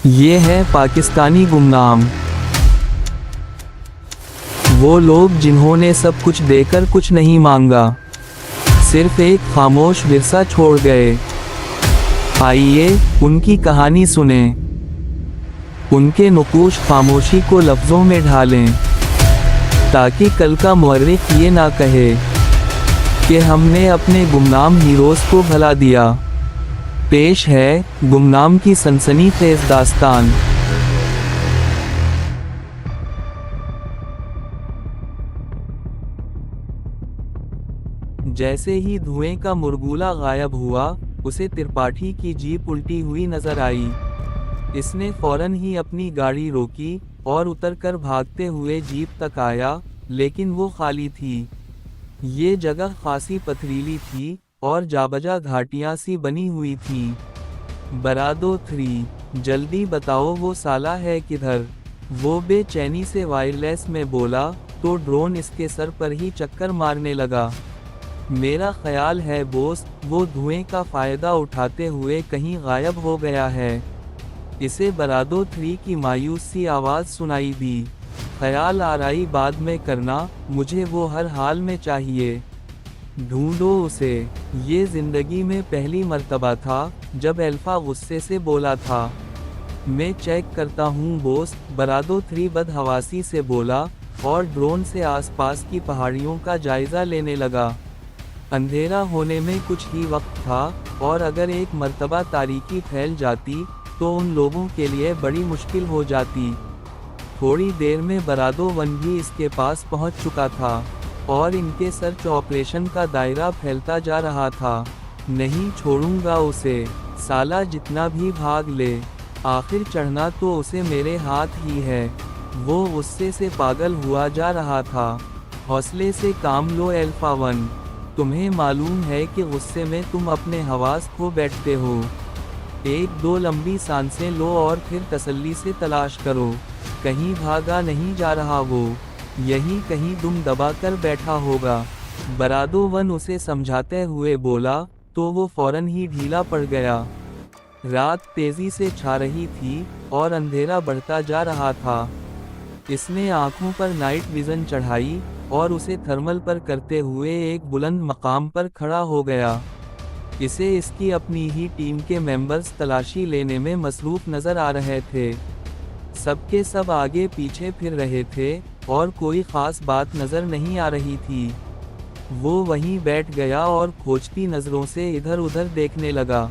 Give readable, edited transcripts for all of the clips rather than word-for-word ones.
ये है पाकिस्तानी गुमनाम, वो लोग जिन्होंने सब कुछ देकर कुछ नहीं मांगा, सिर्फ एक खामोश विरसा छोड़ गए। आइए उनकी कहानी सुने, उनके नुकूश खामोशी को लफ्ज़ों में ढालें, ताकि कल का मुअर्रिख ये ना कहे कि हमने अपने गुमनाम हीरोज़ को भला दिया। पेश है गुमनाम की सनसनीखेज़ दास्तान। जैसे ही धुएं का मुरगुला गायब हुआ, उसे त्रिपाठी की जीप उल्टी हुई नजर आई। इसने फौरन ही अपनी गाड़ी रोकी और उतरकर भागते हुए जीप तक आया, लेकिन वो खाली थी। ये जगह खासी पथरीली थी और जाबजा घाटियां सी बनी हुई थीं। बरादो 3, जल्दी बताओ वो साला है किधर? वो बेचैनी से वायरलेस में बोला, तो ड्रोन इसके सर पर ही चक्कर मारने लगा। मेरा ख्याल है बोस, वो धुएं का फ़ायदा उठाते हुए कहीं गायब हो गया है। इसे बरादो 3 की मायूस सी आवाज़ सुनाई दी। ख्याल आराई बाद में करना, मुझे वो हर हाल में चाहिए। ढूंढो उसे। ये ज़िंदगी में पहली मर्तबा था जब अल्फ़ा गुस्से से बोला था। मैं चेक करता हूँ बोस, बरादो 3 बदहवासी से बोला और ड्रोन से आसपास की पहाड़ियों का जायज़ा लेने लगा। अंधेरा होने में कुछ ही वक्त था, और अगर एक मर्तबा तारीकी फैल जाती तो उन लोगों के लिए बड़ी मुश्किल हो जाती। थोड़ी देर में बरादो 1 भी इसके पास पहुंच चुका था और इनके सर्च ऑपरेशन का दायरा फैलता जा रहा था। नहीं छोड़ूंगा उसे, साला जितना भी भाग ले, आखिर चढ़ना तो उसे मेरे हाथ ही है। वो गुस्से से पागल हुआ जा रहा था। हौसले से काम लो अल्फा 1, तुम्हें मालूम है कि गुस्से में तुम अपने हवास खो बैठते हो। 1-2 लंबी सांसें लो और फिर तसल्ली से तलाश करो, कहीं भागा नहीं जा रहा वो, यहीं कहीं दुम दबा कर बैठा होगा। बरादो 1 उसे समझाते हुए बोला, तो वो फौरन ही ढीला पड़ गया। रात तेजी से छा रही थी और अंधेरा बढ़ता जा रहा था। इसने आंखों पर नाइट विजन चढ़ाई और उसे थर्मल पर करते हुए एक बुलंद मकाम पर खड़ा हो गया। इसे इसकी अपनी ही टीम के मेंबर्स तलाशी लेने में मसरूफ नजर आ रहे थे। सबके सब आगे पीछे फिर रहे थे और कोई खास बात नजर नहीं आ रही थी। वो वहीं बैठ गया और खोजती नज़रों से इधर उधर देखने लगा।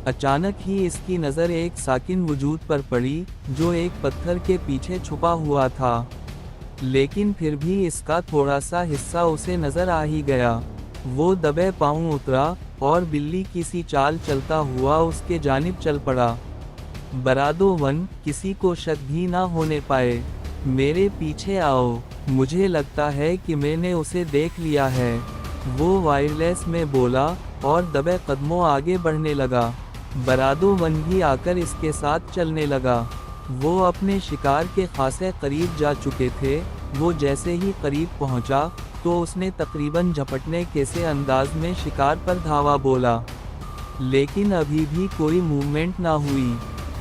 अचानक ही इसकी नज़र एक साकिन वजूद पर पड़ी, जो एक पत्थर के पीछे छुपा हुआ था। लेकिन फिर भी इसका थोड़ा सा हिस्सा उसे नजर आ ही गया। वो दबे पांव उतरा और बिल्ली की सी चाल चलता हुआ उसके जानिब चल पड़ा। बरादो 1, किसी को शक भी ना होने पाए, मेरे पीछे आओ, मुझे लगता है कि मैंने उसे देख लिया है। वो वायरलेस में बोला और दबे कदमों आगे बढ़ने लगा। बरादो 1 भी आकर इसके साथ चलने लगा। वो अपने शिकार के खासे करीब जा चुके थे। वो जैसे ही करीब पहुंचा, तो उसने तकरीबन झपटने के से अंदाज में शिकार पर धावा बोला, लेकिन अभी भी कोई मूवमेंट ना हुई।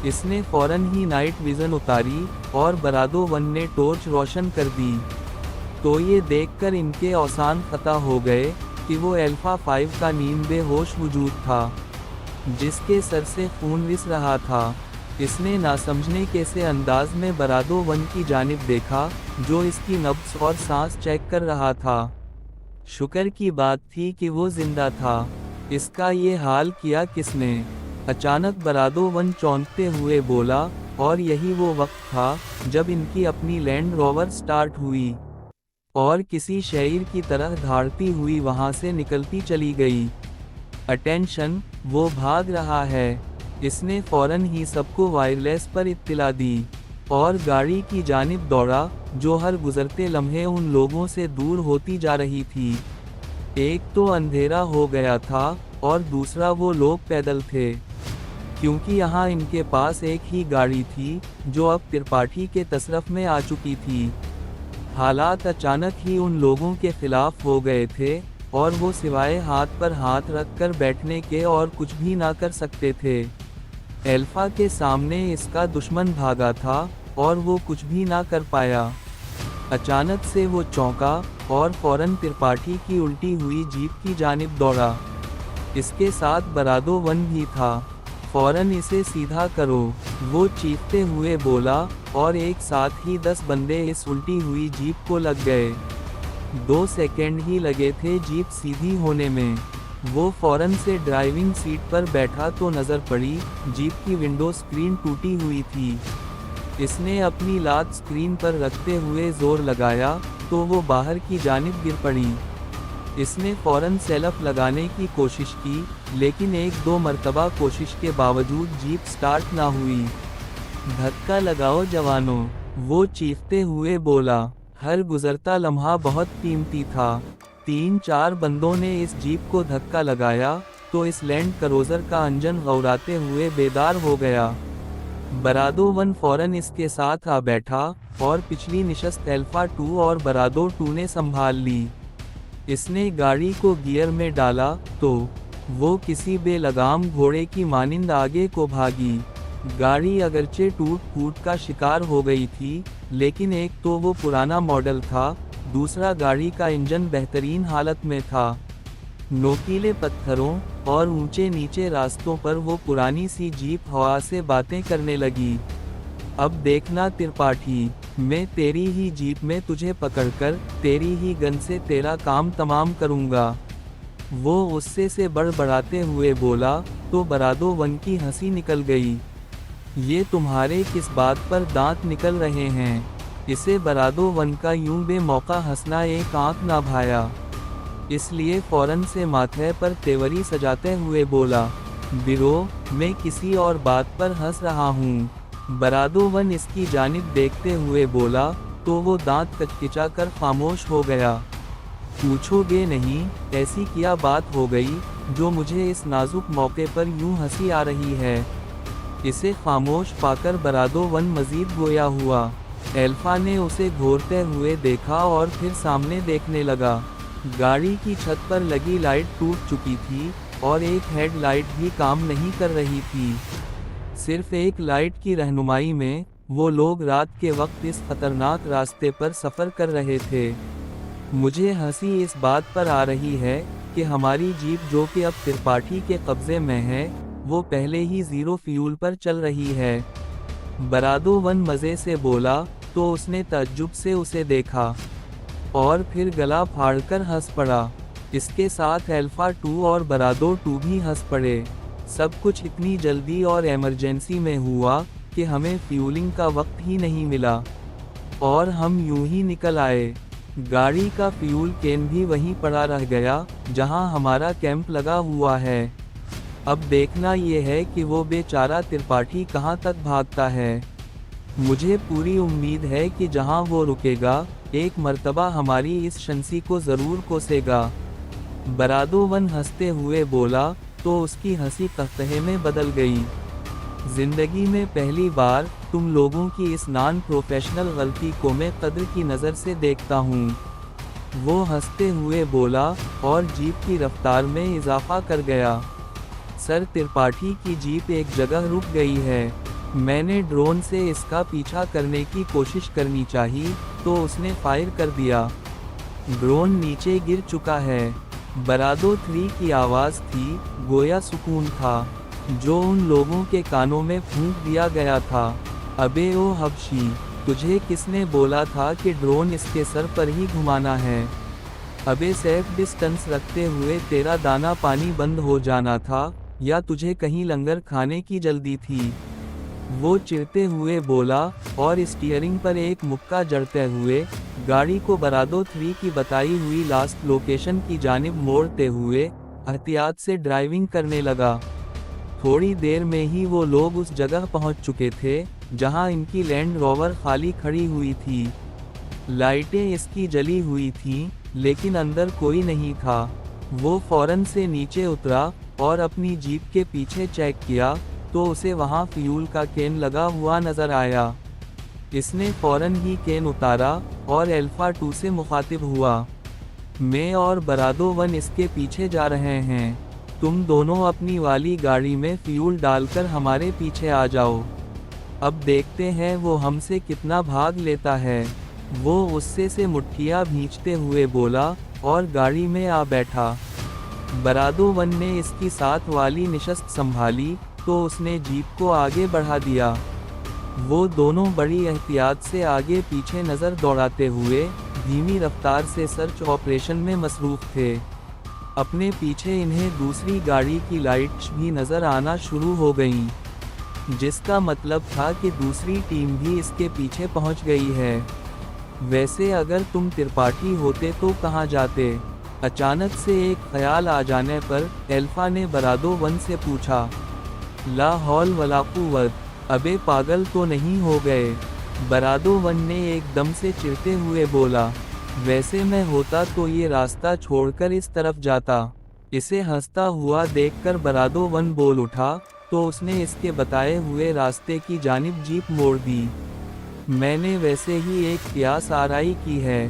इसने फौरन ही नाइट विजन उतारी और बरादो 1 ने टॉर्च रोशन कर दी। तो ये देखकर इनके औसान खता हो गए कि वो अल्फा 5 का नीम बेहोश वजूद था, जिसके सर से खून रिस रहा था। इसने नासमझने के से अंदाज में बरादो 1 की जानिब देखा, जो इसकी नब्ज और सांस चेक कर रहा था। शुक्र की बात थी कि वो जिंदा था। इसका ये हाल किया किसने? अचानक बरादो 1 चौंकते हुए बोला, और यही वो वक्त था जब इनकी अपनी लैंड रोवर स्टार्ट हुई और किसी शेर की तरह धाड़ती हुई वहां से निकलती चली गई। अटेंशन, वो भाग रहा है। इसने फौरन ही सबको वायरलेस पर इत्तिला दी और गाड़ी की जानिब दौड़ा, जो हर गुजरते लम्हे उन लोगों से दूर होती जा रही थी। एक तो अंधेरा हो गया था और दूसरा वो लोग पैदल थे, क्योंकि यहाँ इनके पास एक ही गाड़ी थी जो अब त्रिपाठी के तसरफ में आ चुकी थी। हालात अचानक ही उन लोगों के खिलाफ हो गए थे और वो सिवाय हाथ पर हाथ रख कर बैठने के और कुछ भी ना कर सकते थे। एल्फा के सामने इसका दुश्मन भागा था और वो कुछ भी ना कर पाया। अचानक से वो चौंका और फौरन त्रिपाठी की उल्टी हुई जीप की जानिब दौड़ा। इसके साथ बरादो-1 भी था। फौरन इसे सीधा करो, वो चीखते हुए बोला, और एक साथ ही 10 बंदे इस उल्टी हुई जीप को लग गए। 2 सेकंड ही लगे थे जीप सीधी होने में। वो फौरन से ड्राइविंग सीट पर बैठा तो नज़र पड़ी, जीप की विंडो स्क्रीन टूटी हुई थी। इसने अपनी लात स्क्रीन पर रखते हुए जोर लगाया, तो वो बाहर की जानिब गिर पड़ी। इसने फौरन सेल्फ लगाने की कोशिश की, लेकिन 1-2 मरतबा कोशिश के बावजूद जीप स्टार्ट ना हुई। धक्का लगाओ जवानों, वो चीखते हुए बोला। हर गुजरता लम्हा बहुत कीमती था। 3-4 बंदों ने इस जीप को धक्का लगाया, तो इस लैंड क्रूज़र का इंजन गौराते हुए बेदार हो गया। बरादो-1 फौरन इसके साथ आ बैठा, और पिछली निशस्त एल्फा-2 और बरादो-2 ने संभाल ली। इसने गाड़ी को गियर में डाला, तो वो किसी बेलगाम घोड़े की मानिंद आगे को भागी। गाड़ी अगरचे टूट-फूट का शिकार हो गई थी, लेकिन एक तो वो पुराना मॉडल था, दूसरा गाड़ी का इंजन बेहतरीन हालत में था। नोकीले पत्थरों और ऊंचे नीचे रास्तों पर वो पुरानी सी जीप हवा से बातें करने लगी। अब देखना त्रिपाठी, मैं तेरी ही जीप में तुझे पकड़कर तेरी ही गन से तेरा काम तमाम करूंगा। वो गुस्से से बड़बड़ाते हुए बोला, तो बरादो-1 की हंसी निकल गई। ये तुम्हारे किस बात पर दांत निकल रहे हैं? इसे बरादो-1 का यूं बेमौका हंसना एक आंख ना भाया। इसलिए फौरन से माथे पर तेवरी सजाते हुए बोला, बिरो, मैं किसी और बात पर हंस रहा हूँ। बरादो-1 इसकी जानिब देखते हुए बोला, तो वो दांत कचकिचा कर खामोश हो गया। पूछोगे नहीं, ऐसी क्या बात हो गई, जो मुझे इस नाजुक मौके पर यूं हंसी आ रही है? इसे खामोश पाकर बरादो-1 मजीद गोया हुआ। एल्फा ने उसे घूरते हुए देखा और फिर सामने देखने लगा। गाड़ी की छत पर लगी लाइट टूट चुकी थी, और एक हेडलाइट भी काम नहीं कर रही थी। सिर्फ एक लाइट की रहनुमाई में वो लोग रात के वक्त इस खतरनाक रास्ते पर सफ़र कर रहे थे। मुझे हंसी इस बात पर आ रही है कि हमारी जीप, जो कि अब त्रिपाठी के कब्जे में है, वो पहले ही ज़ीरो फ्यूल पर चल रही है। बरादो-1 मज़े से बोला, तो उसने तअज्जुब से उसे देखा और फिर गला फाड़कर हंस पड़ा। इसके साथ एल्फा-2 और बरादो-2 भी हंस पड़े। सब कुछ इतनी जल्दी और इमरजेंसी में हुआ कि हमें फ्यूलिंग का वक्त ही नहीं मिला, और हम यूं ही निकल आए। गाड़ी का फ्यूल कैन भी वहीं पड़ा रह गया, जहां हमारा कैंप लगा हुआ है। अब देखना ये है कि वो बेचारा त्रिपाठी कहां तक भागता है। मुझे पूरी उम्मीद है कि जहां वो रुकेगा, एक मर्तबा हमारी इस शंसी को ज़रूर कोसेगा। बरादो-1 हंसते हुए बोला, तो उसकी हंसी कहकहे में बदल गई। जिंदगी में पहली बार तुम लोगों की इस नॉन प्रोफेशनल गलती को मैं कद्र की नज़र से देखता हूँ। वो हंसते हुए बोला, और जीप की रफ्तार में इजाफा कर गया। सर त्रिपाठी की जीप एक जगह रुक गई है। मैंने ड्रोन से इसका पीछा करने की कोशिश करनी चाहिए, तो उसने फायर कर दिया। ड्रोन नीचे गिर चुका है। बरादो-3 की आवाज़ थी, गोया सुकून था, जो उन लोगों के कानों में फूंक दिया गया था। अबे ओ हबशी, तुझे किसने बोला था कि ड्रोन इसके सर पर ही घुमाना है? अबे सेफ डिस्टेंस रखते हुए तेरा दाना पानी बंद हो जाना था, या तुझे कहीं लंगर खाने की जल्दी थी? वो चिढ़ते हुए बोला, और स्टीयरिंग पर एक मुक्का जड़ते हुए गाड़ी को बरादो-3 की बताई हुई लास्ट लोकेशन की जानिब मोड़ते हुए एहतियात से ड्राइविंग करने लगा। थोड़ी देर में ही वो लोग उस जगह पहुंच चुके थे, जहां इनकी लैंड रोवर खाली खड़ी हुई थी। लाइटें इसकी जली हुई थीं, लेकिन अंदर कोई नहीं था। वो फौरन से नीचे उतरा और अपनी जीप के पीछे चेक किया, तो उसे वहां फ्यूल का कैन लगा हुआ नजर आया। इसने फौरन ही कैन उतारा और एल्फा-2 से मुखातिब हुआ। मैं और बरादो-1 इसके पीछे जा रहे हैं। तुम दोनों अपनी वाली गाड़ी में फ्यूल डालकर हमारे पीछे आ जाओ। अब देखते हैं वो हमसे कितना भाग लेता है। वो गुस्से से मुट्ठियां भींचते हुए बोला और गाड़ी में आ बैठा। बरादोवन ने इसकी साथ वाली निशस्त संभाली तो उसने जीप को आगे बढ़ा दिया। वो दोनों बड़ी एहतियात से आगे पीछे नज़र दौड़ाते हुए धीमी रफ्तार से सर्च ऑपरेशन में मसरूफ़ थे। अपने पीछे इन्हें दूसरी गाड़ी की लाइट्स भी नज़र आना शुरू हो गईं, जिसका मतलब था कि दूसरी टीम भी इसके पीछे पहुंच गई है। वैसे अगर तुम त्रिपाठी होते तो कहां जाते? अचानक से एक ख्याल आ जाने पर एल्फा ने बरादोवन से पूछा। ला हौल वला कुव्वत, अबे पागल तो नहीं हो गए? बरादोवन ने एकदम से चिढ़ते हुए बोला। वैसे मैं होता तो ये रास्ता छोड़कर इस तरफ जाता। इसे हंसता हुआ देखकर बरादोवन बोल उठा तो उसने इसके बताए हुए रास्ते की जानिब जीप मोड़ दी। मैंने वैसे ही एक कियास आराई की है।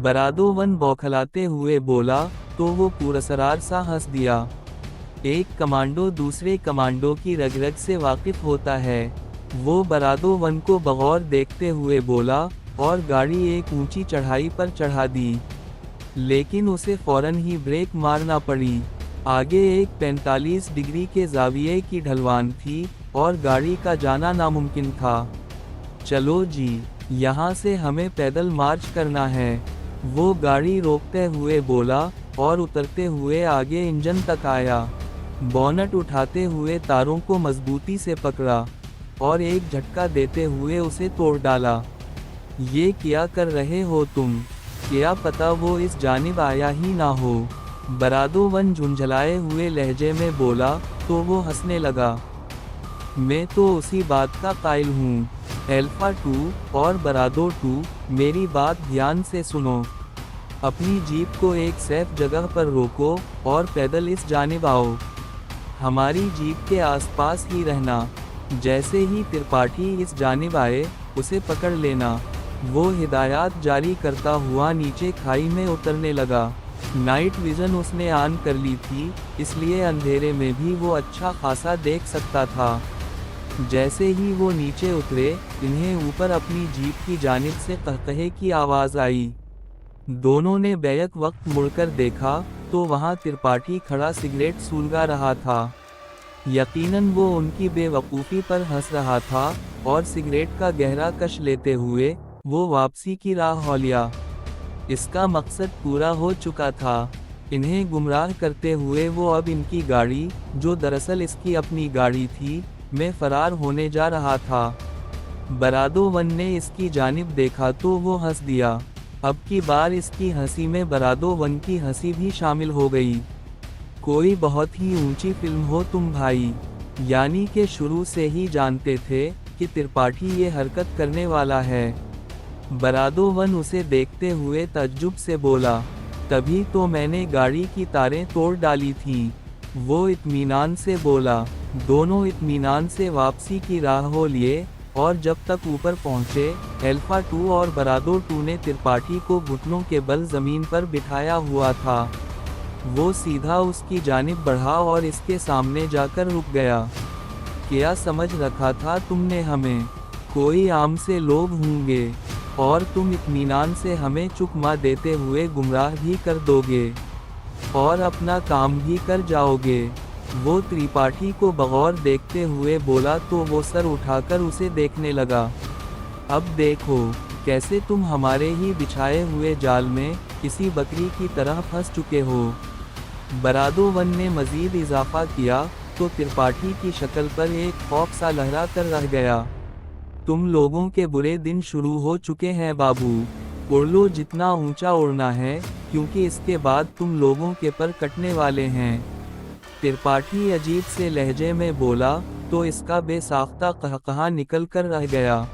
बरादोवन बौखलाते हुए बोला तो वो पुरस्कार सा हंस दिया। एक कमांडो दूसरे कमांडो की रग-रग से वाकिफ होता है। वो बरादोवन को बगौर देखते हुए बोला और गाड़ी एक ऊंची चढ़ाई पर चढ़ा दी, लेकिन उसे फौरन ही ब्रेक मारना पड़ी। आगे एक 45 डिग्री के ज़ाविये की ढलवान थी और गाड़ी का जाना नामुमकिन था। चलो जी, यहाँ से हमें पैदल मार्च करना है, वो गाड़ी रोकते हुए बोला और उतरते हुए आगे इंजन तक आया। बोनट उठाते हुए तारों को मजबूती से पकड़ा और एक झटका देते हुए उसे तोड़ डाला। ये क्या कर रहे हो तुम? क्या पता वो इस जानिब आया ही ना हो? बरादोवन झुंझलाए हुए लहजे में बोला तो वो हंसने लगा। मैं तो उसी बात का कायल हूँ। एल्फा 2 और बरादो 2, मेरी बात ध्यान से सुनो। अपनी जीप को एक सेफ जगह पर रोको और पैदल इस जानिब आओ। हमारी जीप के आसपास ही रहना। जैसे ही त्रिपाठी इस जानिब आए, उसे पकड़ लेना। वो हिदायत जारी करता हुआ नीचे खाई में उतरने लगा। नाइट विज़न उसने ऑन कर ली थी, इसलिए अंधेरे में भी वो अच्छा खासा देख सकता था। जैसे ही वो नीचे उतरे, इन्हें ऊपर अपनी जीप की जानिब से कहकहे की आवाज़ आई। दोनों ने बैक वक्त मुड़कर देखा तो वहाँ त्रिपाठी खड़ा सिगरेट सुलगा रहा था। यकीनन वो उनकी बेवकूफ़ी पर हंस रहा था और सिगरेट का गहरा कश लेते हुए वो वापसी की राह हौलिया। इसका मकसद पूरा हो चुका था। इन्हें गुमराह करते हुए वो अब इनकी गाड़ी, जो दरअसल इसकी अपनी गाड़ी थी, में फरार होने जा रहा था। बरादोवन ने इसकी जानिब देखा तो वो हंस दिया। अब की बार इसकी हंसी में बरादोवन की हंसी भी शामिल हो गई। कोई बहुत ही ऊंची फिल्म हो तुम भाई, यानी कि शुरू से ही जानते थे कि त्रिपाठी ये हरकत करने वाला है। बरादोवन उसे देखते हुए तज्जुब से बोला, तभी तो मैंने गाड़ी की तारें तोड़ डाली थीं। वो इत्मीनान से बोला। दोनों इत्मीनान से वापसी की राह हो लिए और जब तक ऊपर पहुंचे, एल्फा 2 और बरादो 2 ने त्रिपाठी को घुटनों के बल जमीन पर बिठाया हुआ था। वो सीधा उसकी जानिब बढ़ा और इसके सामने जाकर रुक गया। क्या समझ रखा था तुमने हमें? कोई आम से लोग होंगे और तुम इत्मीनान से हमें चुकमा देते हुए गुमराह भी कर दोगे और अपना काम भी कर जाओगे। वो त्रिपाठी को बगौर देखते हुए बोला तो वो सर उठाकर उसे देखने लगा। अब देखो कैसे तुम हमारे ही बिछाए हुए जाल में किसी बकरी की तरह फंस चुके हो। बरादोवन ने मजीद इजाफा किया तो त्रिपाठी की शक्ल पर एक खौफ सा लहरा कर रह गया। तुम लोगों के बुरे दिन शुरू हो चुके हैं बाबू। उड़ लो जितना ऊंचा उड़ना है, क्योंकि इसके बाद तुम लोगों के पर कटने वाले हैं। त्रिपाठी अजीब से लहजे में बोला तो इसका बेसाख्ता कहकहा निकल कर रह गया।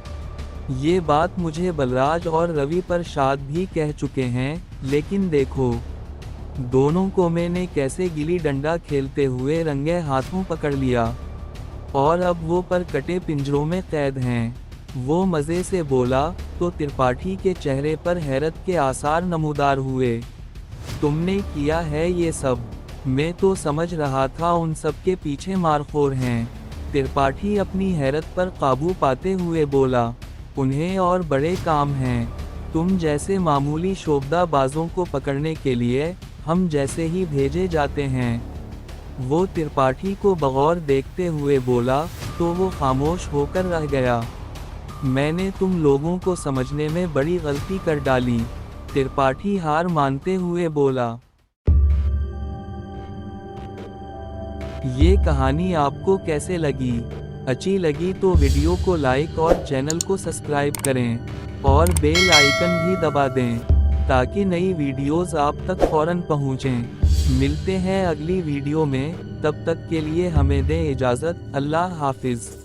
ये बात मुझे बलराज और रवि प्रसाद भी कह चुके हैं, लेकिन देखो दोनों को मैंने कैसे गिली डंडा खेलते हुए रंगे हाथों पकड़ लिया और अब वो पर कटे पिंजरों में कैद हैं। वो मज़े से बोला तो त्रिपाठी के चेहरे पर हैरत के आसार नमूदार हुए। तुमने किया है ये सब? मैं तो समझ रहा था उन सबके पीछे मारखोर हैं। त्रिपाठी अपनी हैरत पर काबू पाते हुए बोला, उन्हें और बड़े काम हैं। तुम जैसे मामूली शोबदाबाजों को पकड़ने के लिए हम जैसे ही भेजे जाते हैं। वो त्रिपाठी को बगौर देखते हुए बोला, तो वो खामोश होकर रह गया। मैंने तुम लोगों को समझने में बड़ी गलती कर डाली। त्रिपाठी हार मानते हुए बोला। ये कहानी आपको कैसे लगी? अच्छी लगी तो वीडियो को लाइक और चैनल को सब्सक्राइब करें और बेल आइकन भी दबा दें ताकि नई वीडियोस आप तक फौरन पहुंचें। मिलते हैं अगली वीडियो में, तब तक के लिए हमें दें इजाज़त। अल्लाह हाफिज़।